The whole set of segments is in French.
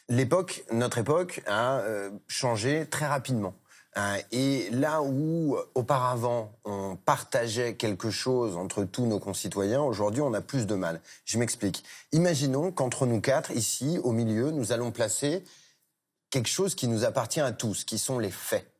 Notre époque a changé très rapidement. Et là où, auparavant, on partageait quelque chose entre tous nos concitoyens, aujourd'hui, on a plus de mal. Je m'explique. Imaginons qu'entre nous quatre, ici, au milieu, nous allons placer quelque chose qui nous appartient à tous, qui sont les faits.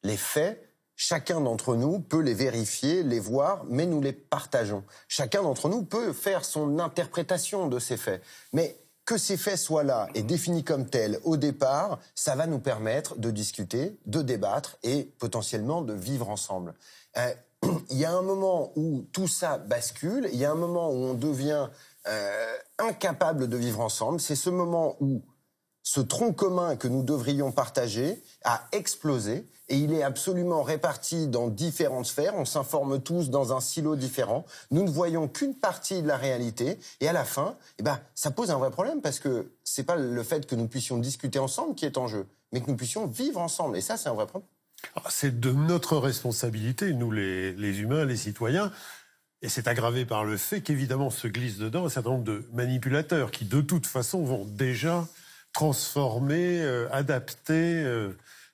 Les faits, chacun d'entre nous peut les vérifier, les voir, mais nous les partageons. Chacun d'entre nous peut faire son interprétation de ces faits. Mais que ces faits soient là et définis comme tels au départ, ça va nous permettre de discuter, de débattre et potentiellement de vivre ensemble. Il y a un moment où tout ça bascule, il y a un moment où on devient incapable de vivre ensemble. C'est ce moment où ce tronc commun que nous devrions partager a explosé et il est absolument réparti dans différentes sphères. On s'informe tous dans un silo différent. Nous ne voyons qu'une partie de la réalité et à la fin, ça pose un vrai problème parce que c'est pas le fait que nous puissions discuter ensemble qui est en jeu, mais que nous puissions vivre ensemble. Et ça, c'est un vrai problème. C'est de notre responsabilité, nous les humains, les citoyens. Et c'est aggravé par le fait qu'évidemment se glissent dedans un certain nombre de manipulateurs qui, de toute façon, vont déjà transformer, adapter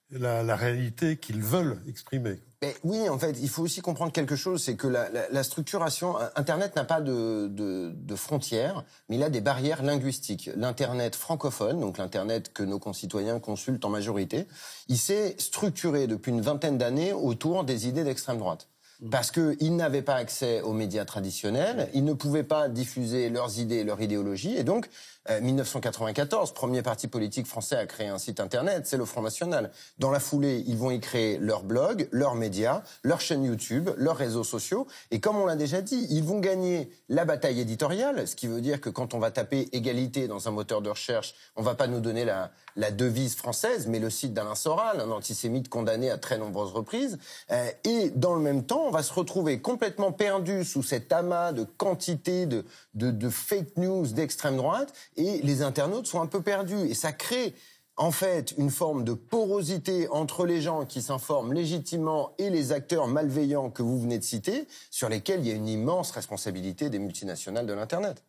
la réalité qu'ils veulent exprimer. Mais oui, en fait, il faut aussi comprendre quelque chose, c'est que la structuration... Internet n'a pas de frontières, mais il a des barrières linguistiques. L'Internet francophone, donc l'Internet que nos concitoyens consultent en majorité, il s'est structuré depuis une vingtaine d'années autour des idées d'extrême droite. Parce qu'ils n'avaient pas accès aux médias traditionnels, ils ne pouvaient pas diffuser leurs idées, leur idéologie, et donc 1994, premier parti politique français à créer un site internet, c'est le Front National. Dans la foulée, ils vont y créer leur blog, leurs médias, leur chaîne YouTube, leurs réseaux sociaux, et comme on l'a déjà dit, ils vont gagner la bataille éditoriale, ce qui veut dire que quand on va taper égalité dans un moteur de recherche, on va pas nous donner la devise française, mais le site d'Alain Soral, un antisémite condamné à très nombreuses reprises, et dans le même temps, on va se retrouver complètement perdu sous cet amas de quantité de fake news d'extrême droite, et les internautes sont un peu perdus. Et ça crée, en fait, une forme de porosité entre les gens qui s'informent légitimement et les acteurs malveillants que vous venez de citer, sur lesquels il y a une immense responsabilité des multinationales de l'Internet.